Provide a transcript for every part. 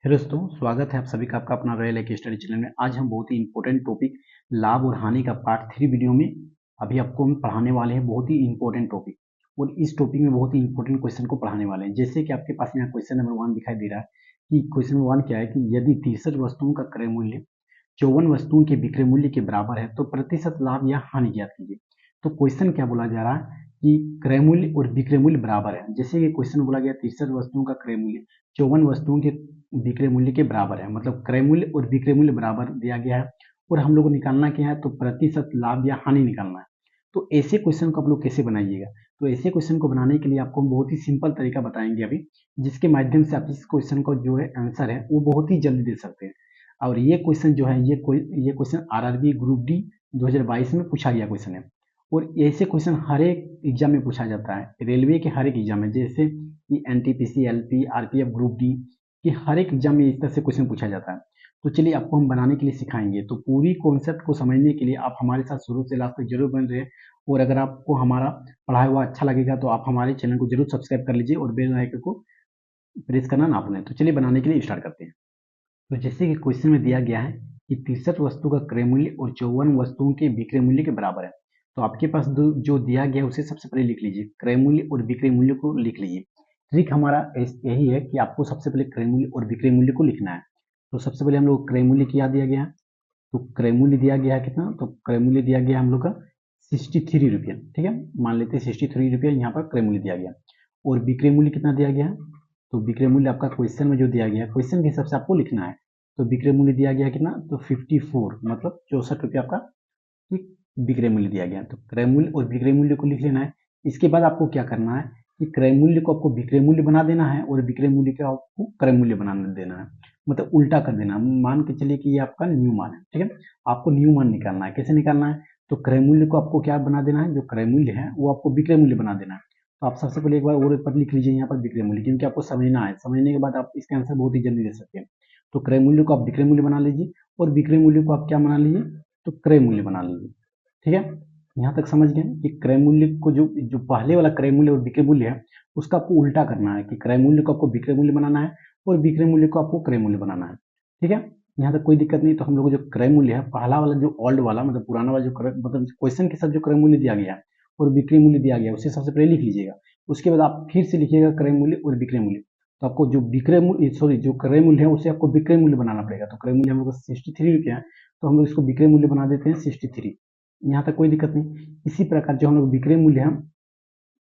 Hello दोस्तों, स्वागत है आप सभी का आपका अपना रॉयल एक स्टडी चैनल में। आज हम बहुत ही इंपॉर्टेंट टॉपिक लाभ और हानि का पार्ट 3 वीडियो में अभी आपको हम पढ़ाने वाले हैं। बहुत ही इंपॉर्टेंट टॉपिक, और इस टॉपिक में बहुत ही इंपॉर्टेंट क्वेश्चन को पढ़ाने वाले हैं। जैसे कि आपके पास यहाँ क्वेश्चन नंबर 1 दिखाई दे रहा है कि क्वेश्चन नंबर 1 क्या है कि यदि 63 वस्तुओं का क्रय मूल्य 54 वस्तुओं के विक्रय मूल्य के बराबर है तो प्रतिशत लाभ या हानि ज्ञात कीजिए। तो क्वेश्चन क्या बोला जा रहा है कि क्रय मूल्य और विक्रय मूल्य बराबर है। जैसे कि क्वेश्चन बोला गया 63 वस्तुओं का क्रय मूल्य 54 वस्तुओं के विक्रय मूल्य के बराबर है, मतलब क्रय मूल्य और विक्रय मूल्य बराबर दिया गया है और हम लोग को निकालना क्या है, तो प्रतिशत लाभ या हानि निकालना है। तो ऐसे क्वेश्चन को आप लोग कैसे बनाइएगा, तो ऐसे क्वेश्चन को बनाने के लिए आपको हम बहुत ही सिंपल तरीका बताएंगे अभी, जिसके माध्यम से आप इस क्वेश्चन को जो है आंसर है वो बहुत ही जल्दी दे सकते हैं। और ये क्वेश्चन जो है ये क्वेश्चन आरआरबी ग्रुप डी 2022 में पूछा गया क्वेश्चन है, और ऐसे क्वेश्चन हर एक एग्जाम में पूछा जाता है। रेलवे के हर एक एग्जाम में, जैसे कि NTPC, LP, RPF group D कि हर एक एग्जाम में इस तरह से क्वेश्चन पूछा जाता है। तो चलिए आपको हम बनाने के लिए सिखाएंगे। तो पूरी कॉन्सेप्ट को समझने के लिए आप हमारे साथ शुरू से लास्ट तक जरूर बन रहे। और अगर आपको हमारा पढ़ाया हुआ अच्छा लगेगा तो आप हमारे चैनल को जरूर सब्सक्राइब कर लीजिए और बेल आइकन को प्रेस करना ना भूलें। तो चलिए बनाने के लिए स्टार्ट करते हैं। तो जैसे कि क्वेश्चन में दिया गया है कि 63 वस्तु का क्रय मूल्य और 54 वस्तुओं के विक्रय मूल्य के बराबर है। तो आपके पास जो दिया गया है उसे सबसे पहले लिख लीजिए, क्रय मूल्य और विक्रय मूल्य को लिख लीजिए। ट्रिक हमारा यही है कि आपको सबसे पहले क्रय मूल्य और विक्रय मूल्य को लिखना है। तो सबसे पहले हम लोग क्रय मूल्य क्या दिया गया है, तो क्रय मूल्य दिया गया है कितना, तो क्रय मूल्य दिया गया हम लोग का 63 रुपया। ठीक है, मान लेते हैं 63 रुपया यहाँ पर क्रय मूल्य दिया गया। और विक्रय मूल्य कितना दिया गया है, तो विक्रय मूल्य आपका क्वेश्चन में जो दिया गया है क्वेश्चन के हिसाब से आपको लिखना है। तो विक्रय मूल्य दिया गया कितना, तो 54, मतलब 64 रुपया आपका विक्रय मूल्य दिया गया। तो क्रय मूल्य और विक्रय मूल्य को लिख लेना है। इसके बाद आपको क्या करना है कि क्रय मूल्य को आपको विक्रय मूल्य बना देना है और विक्रय मूल्य को आपको क्रय मूल्य बना देना है, मतलब उल्टा कर देना। मान के चलिए कि ये आपका न्यू मान है, ठीक है। आपको न्यू मान निकालना है। कैसे निकालना है, तो क्रय मूल्य को आपको क्या बना देना है, जो क्रय मूल्य है वो आपको विक्रय मूल्य बना देना है। तो आप सबसे पहले एक बार और पर लिख लीजिए यहाँ पर विक्रय मूल्य, क्योंकि आपको समझना है। समझने के बाद आप इसका आंसर बहुत ही जल्दी दे सकते हैं। तो क्रय मूल्य को आप विक्रय मूल्य बना लीजिए और विक्रय मूल्य को आप क्या बना लीजिए, तो क्रय मूल्य बना लीजिए। ठीक है, यहाँ तक समझ गए कि क्रय मूल्य को जो जो पहले वाला क्रय मूल्य और विक्रय मूल्य है उसका आपको उल्टा करना है, कि क्रय मूल्य को आपको विक्रय मूल्य बनाना है और विक्रय मूल्य को आपको क्रय मूल्य बनाना है। ठीक है, यहाँ तक कोई दिक्कत नहीं। तो हम लोग जो क्रय मूल्य है, पहला वाला जो ओल्ड वाला मतलब पुराना वाला जो मतलब क्वेश्चन के साथ जो क्रय मूल्य दिया गया है और विक्रय मूल्य दिया गया है उसे सबसे पहले लिख लीजिएगा। उसके बाद आप फिर से लिखिएगा क्रय मूल्य और विक्रय मूल्य। तो आपको जो विक्रय मूल्य जो क्रय मूल्य है उसे आपको विक्रय मूल्य बनाना पड़ेगा। तो क्रय मूल्य हम लोग 63 रुपया है, तो हम लोग इसको विक्रय मूल्य बना देते हैं 63। यहाँ तक कोई दिक्कत नहीं। इसी प्रकार जो हम लोग विक्रय मूल्य है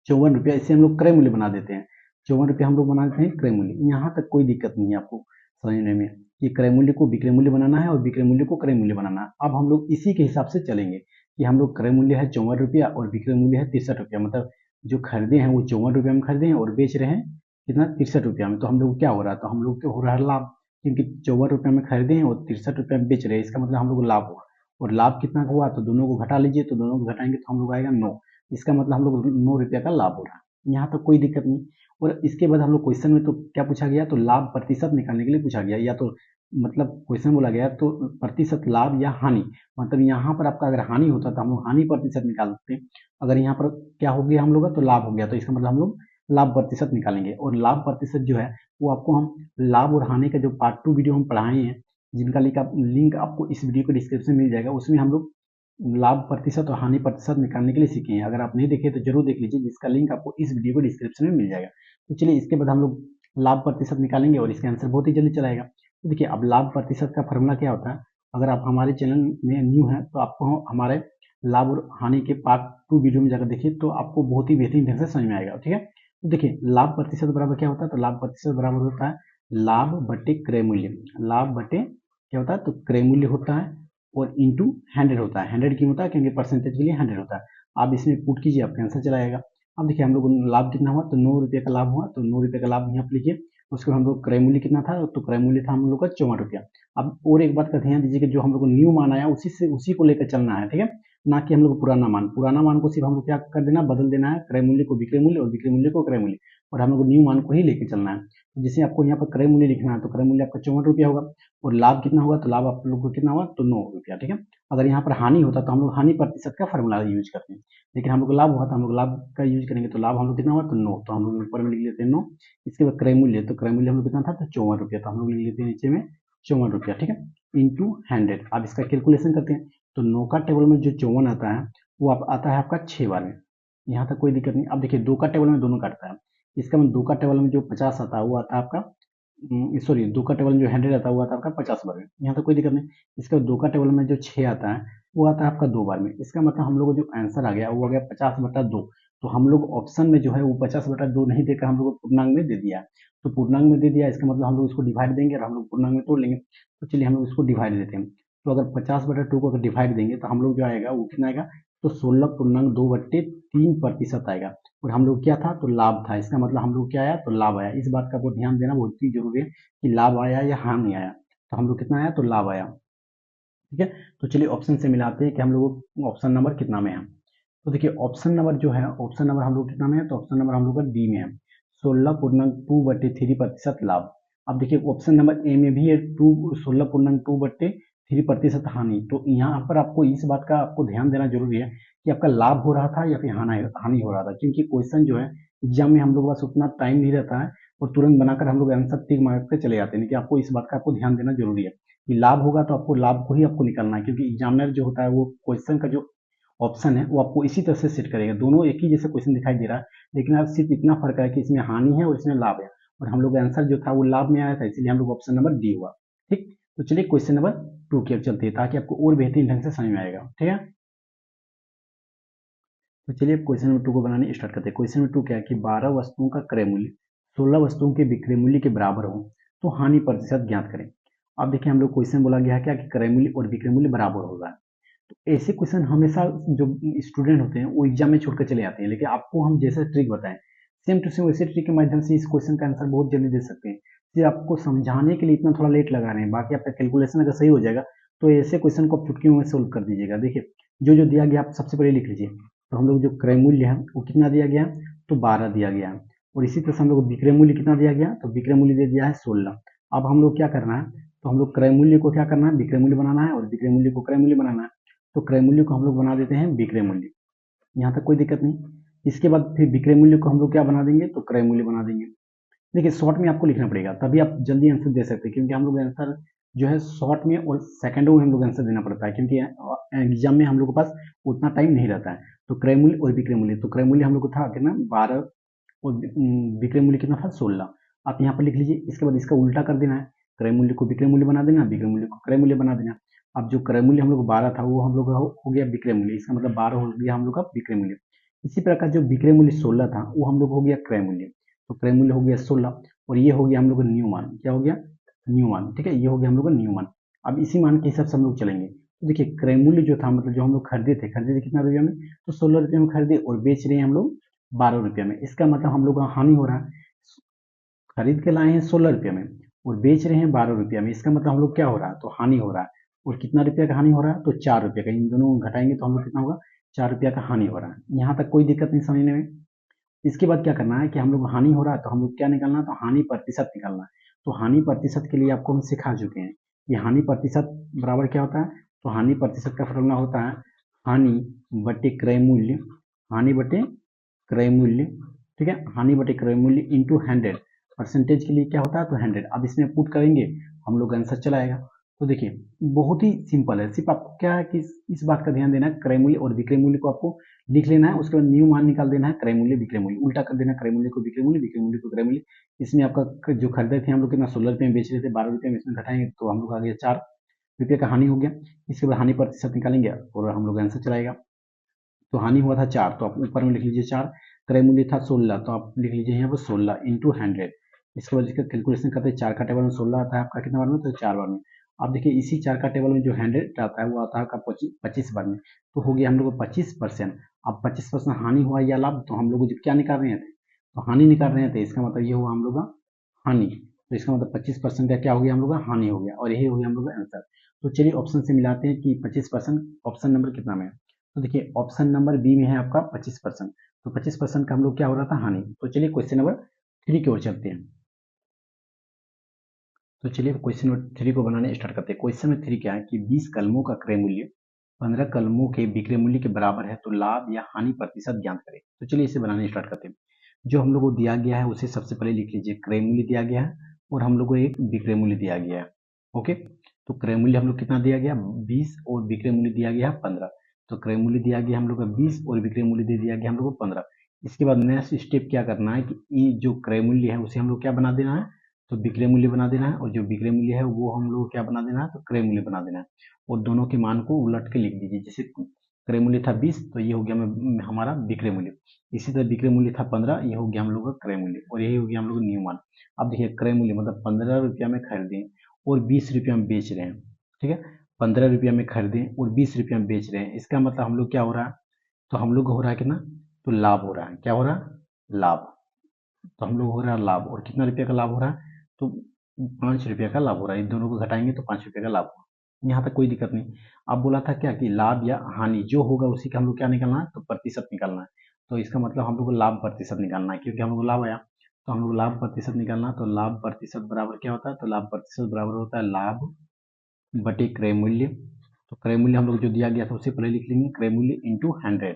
54 रुपया, इसे हम लोग क्रय मूल्य बना देते हैं। 54 रुपया हम लोग बना देते हैं क्रय मूल्य। यहाँ तक कोई दिक्कत नहीं है आपको समझने में कि क्रय मूल्य को विक्रय मूल्य बनाना है और विक्रय मूल्य को क्रय मूल्य बनाना है। अब हम लोग इसी के हिसाब से चलेंगे कि हम लोग क्रय मूल्य है 54 रुपया और विक्रय मूल्य है 63 रुपया, मतलब जो खरीदे हैं वो 54 रुपया में खरीदे हैं और बेच रहे हैं कितना, 63 रुपया में। तो हम लोग क्या हो रहा है, तो हम लोग को हो रहा है लाभ, क्योंकि 54 रुपया में खरीदे हैं और 63 रुपया में बेच रहे हैं, इसका मतलब हम लोग लाभ हुआ। और लाभ कितना हुआ, तो दोनों को घटा लीजिए, तो दोनों को घटाएंगे तो हम लोग आएगा 9। इसका मतलब हम लोग 9 रुपया का लाभ हो रहा है। यहाँ तक कोई दिक्कत नहीं। और इसके बाद हम लोग क्वेश्चन में तो क्या पूछा गया, तो लाभ प्रतिशत निकालने के लिए पूछा गया, या तो मतलब क्वेश्चन बोला गया तो प्रतिशत लाभ या हानि, मतलब यहाँ पर आपका अगर हानि होता तो हम लोग हानि प्रतिशत निकालते। अगर यहाँ पर क्या हो गया हम लोग का, तो लाभ हो गया, तो इसका मतलब हम लोग लाभ प्रतिशत निकालेंगे। और लाभ प्रतिशत जो है वो आपको हम लाभ और हानि का जो पार्ट 2 वीडियो हम पढ़ाए हैं, जिनका लिंक आपको इस वीडियो के डिस्क्रिप्शन में मिल जाएगा, उसमें हम लोग लाभ प्रतिशत और हानि प्रतिशत निकालने के लिए सीखे हैं। अगर आप नहीं देखे तो जरूर देख लीजिए, जिसका लिंक आपको इस वीडियो को डिस्क्रिप्शन में मिल जाएगा। तो चलिए इसके बाद हम लोग लाभ प्रतिशत निकालेंगे और इसका आंसर बहुत ही जल्दी चलाएगा। तो देखिए, अब लाभ प्रतिशत का फॉर्मूला क्या होता है, अगर आप हमारे चैनल में न्यू हैं तो आपको हमारे लाभ और हानि के पार्ट 2 वीडियो में जाकर देखिए, तो आपको बहुत ही बेहतरीन ढंग से समझ में आएगा। ठीक है, तो देखिए लाभ प्रतिशत बराबर क्या होता है, तो लाभ प्रतिशत बराबर होता है लाभ बटे क्रय मूल्य। लाभ बटे क्या होता है, तो क्रय मूल्य होता है और इंटू 100 होता है। 100 क्यों होता है, क्योंकि परसेंटेज के लिए 100 होता है। आप इसमें पुट कीजिए, आपका आंसर चला आएगा। अब देखिए हम लोग लाभ कितना हुआ, तो 9 रुपये का लाभ हुआ, तो 9 रुपये का लाभ यहाँ पर लिखिए। उसके बाद हम लोग क्रय मूल्य कितना था, तो क्रय मूल्य था हम लोग का 54 रुपया। अब और एक बात का ध्यान दीजिए कि जो हम लोग को न्यू मान आया उसी को लेकर चलना है। ठीक है, ना कि हम लोग पुराना मान को सिर्फ हम लोग क्या कर देना, बदल देना है, क्रय मूल्य को विक्रय मूल्य और विक्रय मूल्य को क्रय मूल्य, और हम लोग को न्यू मान को ही लेकर चलना है। तो जैसे आपको यहाँ पर क्रय मूल्य लिखना है, तो क्रय मूल्य आपका 54 रुपया होगा और लाभ कितना होगा, तो लाभ आप लोग को कितना होगा, तो 9 रुपया। ठीक है, अगर यहाँ पर हानि होता तो हम लोग हानि प्रतिशत का फॉर्मूला यूज करते हैं, लेकिन हम लोग लाभ हुआ तो हम लोग लाभ का यूज करेंगे। तो लाभ हम लोग कितना हुआ तो 9, तो हम लोग ऊपर में लिख लेते हैं 9। इसके बाद क्रय मूल्य, तो क्रय मूल्य हम लोग कितना था तो 54 रुपया, तो हम लोग लिख लेते हैं नीचे में 54 रुपया, ठीक है, इंटू 100। अब इसका कैलकुलेशन करते हैं। तो 9 का टेबल में जो 54 आता है वो आता है आपका 6 बार में, यहाँ तक कोई दिक्कत नहीं। अब देखिए 2 का टेबल में दोनों काटता है, इसका मतलब 2 का टेबल में जो 50 आता है वो आता है आपका, सॉरी 2 का टेबल में जो 100 आता है वो आता है आपका 50 बार में, यहाँ तक कोई दिक्कत नहीं। इसका 2 का टेबल में जो 6 आता है वो आता है आपका 2 बार में। इसका मतलब हम लोग को जो आंसर आ गया वो आ गया 50/2। तो हम लोग ऑप्शन में जो है वो 50/2 नहीं देकर हम लोग को पूर्णांक में दे दिया है। तो पूर्णांक में दे दिया, इसका मतलब हम लोग इसको डिवाइड देंगे और हम लोग पूर्णांक में तोड़ लेंगे। तो चलिए हम लोग इसको डिवाइड देते हैं। तो अगर 50/2 को अगर डिवाइड देंगे तो हम लोग जो आएगा वो कितना आएगा तो 16.2/3% आएगा। और हम लोग क्या था तो लाभ था, इसका मतलब हम लोग क्या आया तो लाभ आया। इस बात का आपको ध्यान देना बहुत ही जरूरी है कि लाभ आया या हानि आया। तो हम लोग कितना आया तो लाभ आया, ठीक है। तो चलिए ऑप्शन से मिलाते हैं कि हम लोग ऑप्शन नंबर कितना में है। तो देखिए ऑप्शन नंबर जो है, ऑप्शन नंबर हम लोग कितना में है तो ऑप्शन नंबर हम लोग का डी में है, 16.2/3% लाभ। अब देखिए ऑप्शन नंबर ए में भी है 16.2/3% हानि। तो यहाँ पर आपको इस बात का आपको ध्यान देना जरूरी है कि आपका लाभ हो रहा था या फिर हानि हो रहा था, क्योंकि क्वेश्चन जो है एग्जाम में हम लोग के पास उतना टाइम नहीं रहता है और तुरंत बनाकर हम लोग आंसर टिक मार के चले जाते हैं। लेकिन आपको इस बात का आपको ध्यान देना जरूरी है कि लाभ होगा तो आपको लाभ को ही आपको निकालना है, क्योंकि एग्जामिनर जो होता है वो क्वेश्चन का जो ऑप्शन है वो आपको इसी तरह से सेट करेगा। दोनों एक ही जैसे क्वेश्चन दिखाई दे रहा है, लेकिन अब सिर्फ इतना फर्क है कि इसमें हानि है और इसमें लाभ है, और हम लोग का आंसर जो था वो लाभ में आया था, इसीलिए हम लोग ऑप्शन नंबर डी हुआ। ठीक, तो चलिए क्वेश्चन नंबर 2 की ओर चलते हैं ताकि आपको और बेहतरीन ढंग से समझ में आएगा, ठीक है। तो चलिए क्वेश्चन नंबर 2 को बनाने स्टार्ट करते हैं। क्वेश्चन नंबर 2 क्या है कि 12 वस्तुओं का क्रय मूल्य 16 वस्तुओं के विक्रय मूल्य के बराबर हो तो हानि प्रतिशत ज्ञात करें। अब देखिए हम लोग क्वेश्चन बोला गया है क्या कि क्रय मूल्य और विक्रय मूल्य बराबर होगा। तो ऐसे क्वेश्चन हमेशा जो स्टूडेंट होते हैं वो एग्जाम में छोड़कर चले जाते हैं, लेकिन आपको हम जैसे ट्रिक बताएं सेम टू सेम वैसे ट्रिक के माध्यम से इस क्वेश्चन का आंसर बहुत जल्दी दे सकते हैं। सिर्फ आपको समझाने के लिए इतना थोड़ा लेट लगा रहे हैं, बाकी आपका कैलकुलेशन अगर सही हो जाएगा तो ऐसे क्वेश्चन को आप चुटकियों में सोल्व कर दीजिएगा। देखिए जो जो दिया गया आप सबसे पहले लिख लीजिए। तो हम लोग जो क्रय मूल्य है वो कितना दिया गया तो 12 दिया गया है, और इसी तरह से हम लोग विक्रय मूल्य कितना दिया गया तो विक्रय मूल्य दे दिया है 16। अब हम लोग क्या करना है तो हम लोग क्रय मूल्य को क्या करना है विक्रय मूल्य बनाना है और विक्रय मूल्य को क्रय मूल्य बनाना है। तो क्रय मूल्य को हम लोग बना देते हैं विक्रय मूल्य, यहाँ तक कोई दिक्कत नहीं। इसके बाद फिर विक्रय मूल्य को हम लोग क्या बना देंगे तो क्रय मूल्य बना देंगे। देखिए शॉर्ट में आपको लिखना पड़ेगा तभी आप जल्दी आंसर दे सकते हैं, क्योंकि हम लोग आंसर जो है शॉर्ट में और सेकंडों में हम लोग आंसर देना पड़ता है, क्योंकि एग्जाम में हम लोग के पास उतना टाइम नहीं रहता है। तो क्रय मूल्य और विक्रय मूल्य, तो क्रय मूल्य हम लोग को था कितना 12 और विक्रय मूल्य कितना था 16। आप यहाँ पर लिख लीजिए। इसके बाद इसका उल्टा कर देना है, क्रय मूल्य को विक्रय मूल्य बना देना, विक्रय मूल्य को क्रय मूल्य बना देना। अब जो क्रय मूल्य हम लोग 12 था वो हम लोग का हो गया विक्रय मूल्य, इसका मतलब 12 हो गया हम लोग का विक्रय मूल्य। इसी प्रकार जो विक्रय मूल्य 16 था वो हम लोग हो गया क्रय मूल्य, तो क्रय मूल्य हो गया 16 और ये हो गया हम लोग का न्यू मान। क्या हो गया न्यू मान, ठीक है, ये हो गया हम लोग का न्यू मान। अब इसी मान के हिसाब से हम लोग चलेंगे। तो देखिए क्रय मूल्य जो था मतलब जो हम लोग खरीदे थे कितना रुपया में तो 16 रुपये में खरीदे और बेच रहे हैं हम लोग 12 रुपये में। इसका मतलब हम लोग का हानि हो रहा है, खरीद के लाए हैं 16 रुपये में और बेच रहे हैं 12 रुपये में। इसका मतलब हम लोग क्या हो रहा है तो हानि हो रहा है। और कितना रुपया का हानि हो रहा है तो 4 रुपये का, इन दोनों को घटाएंगे तो हम लोग कितना होगा 4 रुपया का हानि हो रहा है। यहाँ तक कोई दिक्कत नहीं समझने में। इसके बाद क्या करना है कि हम लोग हानि हो रहा है तो हम लोग क्या निकालना है तो हानि प्रतिशत निकालना है। तो हानि प्रतिशत के लिए आपको हम सिखा चुके हैं कि हानि प्रतिशत बराबर क्या होता है तो हानि प्रतिशत का फॉर्मूला होता है हानि बटे क्रय मूल्य, हानि बटे क्रय मूल्य, ठीक है, हानि बटे क्रय मूल्य इंटू 100। परसेंटेज के लिए क्या होता है तो 100। अब इसमें पुट करेंगे हम लोग आंसर चला आएगा। तो देखिए बहुत ही सिंपल है, सिर्फ आपको क्या है कि इस बात का ध्यान देना है क्रय मूल्य और विक्रय मूल्य को आपको लिख लेना है, उसके बाद न्यू मान निकाल देना है क्रय मूल्य विक्रय मूल्य, उल्टा कर देना क्रय मूल्य को विक्रय मूल्य, विक्रय मूल्य को क्रय मूल्य। इसमें आपका जो खरीदे थे हम लोग कितना 16 रुपये में बेच रहे थे 12 रुपये में, इसमें घटाएंगे तो हम लोग आ गया 4 रुपये का हानि हो गया। इसके बाद हानि प्रतिशत निकालेंगे और हम लोग आंसर चलाएगा। तो हानि हुआ था 4 तो आप ऊपर में लिख लीजिए 4, क्रय मूल्य था 16 तो आप लिख लीजिए यहाँ पर 16 इंटू 100। इसके बाद इसका कैलकुलेशन करते हैं 4 का टेबल में 16 आता है आपका कितना बार में तो 4 बार में। अब देखिए इसी 4 का टेबल में जो 100 आता है वो आता है आपका 25 बार में, तो हो गया हम लोग को 25%। अब 25% हानि हुआ या लाभ, तो हम लोग क्या निकाल रहे थे तो हानि निकाल रहे थे, इसका मतलब ये हुआ हम लोग का हानि। तो इसका मतलब 25% का क्या हो गया हम लोग का हानि हो गया, और यही हो गया हम लोग का आंसर। तो चलिए ऑप्शन से मिलाते हैं कि 25% ऑप्शन नंबर कितना में है। तो देखिए ऑप्शन नंबर बी में है आपका 25%, तो 25% का हम लोग क्या हो रहा था हानि। तो चलिए क्वेश्चन नंबर 3 की ओर चलते हैं। तो चलिए क्वेश्चन नंबर 3 को बनाने स्टार्ट करते हैं। क्वेश्चन नंबर 3 क्या है कि 20 कलमों का क्रय मूल्य 15 कलमों के विक्रय मूल्य के बराबर है तो लाभ या हानि प्रतिशत ज्ञात करें। तो चलिए इसे बनाने स्टार्ट करते हैं। जो हम लोग को दिया गया है उसे सबसे पहले लिख लीजिए, क्रय मूल्य दिया गया है और हम लोग को एक विक्रय मूल्य दिया गया है। ओके, तो क्रय मूल्य हम लोग कितना दिया गया 20 और विक्रय मूल्य दिया गया 15। तो क्रय मूल्य दिया गया हम लोग का 20 और विक्रय मूल्य दे दिया गया हम लोग को 15। इसके बाद नेक्स्ट स्टेप क्या करना है कि ये जो क्रय मूल्य है उसे हम लोग क्या बना देना है, तो विक्रय मूल्य बना देना है, और जो विक्रय मूल्य है वो हम लोग क्या बना देना है, तो क्रय मूल्य बना देना है, और दोनों के मान को उलट के लिख दीजिए। जैसे क्रय मूल्य था 20 तो ये हो गया हमारा विक्रय मूल्य, इसी तरह विक्रय मूल्य था 15, ये हो गया हम लोग का क्रय मूल्य, और यही हो गया हम लोग का न्यू मान। अब देखिए क्रय मूल्य मतलब 15 रुपया में खरीदें और 20 रुपया में बेच रहे हैं, ठीक है, 15 रुपया में खरीदें और 20 रुपया में बेच रहे हैं, इसका मतलब हम लोग क्या हो रहा है, तो हम लोग हो रहा है कितना, तो लाभ हो रहा है, क्या हो रहा है, लाभ। तो हम लोग हो रहा है लाभ, और कितना रुपये का लाभ हो रहा है, तो 5 रुपये का लाभ हो रहा है, इन दोनों को घटाएंगे तो 5 रुपये का लाभ होगा। यहाँ तक कोई दिक्कत नहीं। अब बोला था क्या कि लाभ या हानि जो होगा उसी का हम लोग क्या निकालना है, तो प्रतिशत निकालना है। तो इसका मतलब हम लोग को लाभ प्रतिशत निकालना है, क्योंकि हम लोग को लाभ आया तो हम लोग लाभ प्रतिशत निकालना है। तो लाभ प्रतिशत बराबर क्या होता है, तो लाभ प्रतिशत बराबर होता है लाभ बटे क्रय मूल्य। तो क्रय मूल्य हम लोग जो दिया गया था उसे पहले लिख लेंगे, क्रय मूल्य इंटू 100,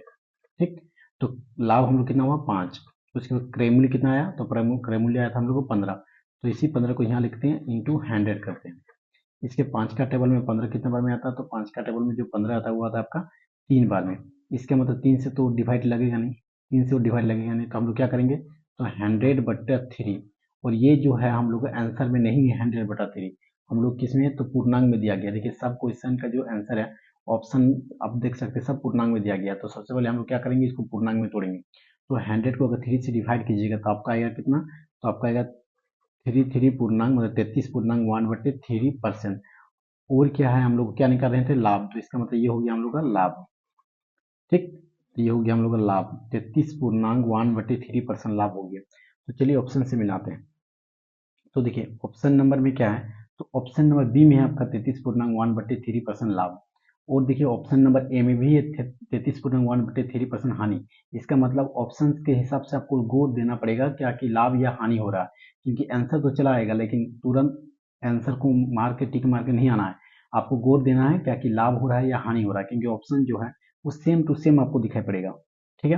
ठीक। तो लाभ हम लोग कितना हुआ 5, उसके बाद क्रय मूल्य कितना आया, तो क्रय मूल्य आया था हम लोग को 15, तो इसी 15 को यहाँ लिखते हैं इंटू 100 करते हैं। इसके 5 का टेबल में 15 कितने बार में आता है, तो 5 का टेबल में जो 15 आता है वो आता है आपका 3 बार में। इसका मतलब 3 से तो डिवाइड लगेगा नहीं, 3 से डिवाइड लगेगा नहीं, तो हम लोग क्या करेंगे, तो 100/3, और ये जो है हम लोग आंसर में नहीं है 100/3, हम लोग किस में है, तो पूर्णांक में दिया गया। देखिए सब क्वेश्चन का जो आंसर है ऑप्शन आप देख सकते हैं सब पूर्णांक में दिया गया। तो सबसे पहले हम लोग क्या करेंगे, इसको पूर्णांक में तोड़ेंगे। तो 100 को अगर 3 से डिवाइड कीजिएगा तो आपका आएगा कितना, तो आपका आएगा 3 पूर्णांक मतलब 33 पूर्णांक 1/3%। और क्या है, हम लोग क्या निकाल रहे थे, लाभ, तो इसका मतलब ये हो गया हम लोग का लाभ, ठीक। तो ये हो गया हम लोग का लाभ, 33 पूर्णांक 1/3% लाभ हो गया। तो चलिए ऑप्शन से मिलाते हैं। तो देखिए ऑप्शन नंबर में क्या है, तो ऑप्शन नंबर बी में है आपका 33 पूर्णांक 1/3% लाभ, और देखिए ऑप्शन नंबर ए में भी है 33 पूर्णांक 1/3% हानि। इसका मतलब ऑप्शन के हिसाब से आपको गौर देना पड़ेगा क्या कि लाभ या हानि हो रहा है, क्योंकि आंसर तो चला आएगा लेकिन तुरंत आंसर को मार के टिक मार के नहीं आना है, आपको गौर देना है क्या कि लाभ हो रहा है या हानि हो रहा है, क्योंकि ऑप्शन जो है वो सेम टू सेम आपको दिखाई पड़ेगा, ठीक है।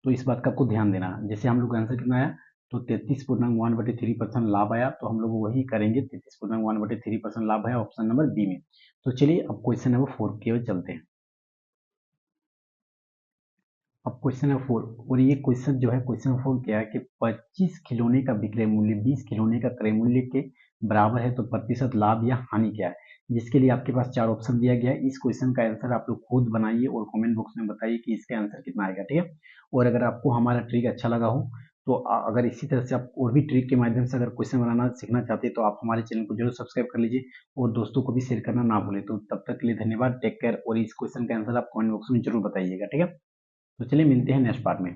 तो इस बात का आपको ध्यान देना है। जैसे हम लोग का आंसर कितना आया, तो 33 पूर्णांक 1/3% लाभ आया, तो हम लोग वही करेंगे, 33 पूर्णांक 1/3% लाभ है ऑप्शन नंबर बी में। तो चलिए अब क्वेश्चन नंबर 4 की ओर चलते हैं। अब क्वेश्चन नंबर 4, और ये क्वेश्चन जो है क्वेश्चन नंबर 4 क्या है कि 25 खिलौने का विक्रय मूल्य 20 खिलौने का क्रय मूल्य के बराबर है तो प्रतिशत लाभ या हानि क्या है, जिसके लिए आपके पास 4 ऑप्शन दिया गया है। इस क्वेश्चन का आंसर आप लोग खुद बनाइए और कमेंट बॉक्स में बताइए कि इसका आंसर कितना आएगा, ठीक है। और अगर आपको हमारा ट्रिक अच्छा लगा हो तो अगर इसी तरह से आप और भी ट्रिक के माध्यम से अगर क्वेश्चन बनाना सीखना चाहते हैं तो आप हमारे चैनल को जरूर सब्सक्राइब कर लीजिए और दोस्तों को भी शेयर करना ना भूलें। तो तब तक के लिए धन्यवाद, टेक केयर, और इस क्वेश्चन का आंसर आप कमेंट बॉक्स में जरूर बताइएगा, ठीक है। तो चलिए मिलते हैं नेक्स्ट पार्ट में।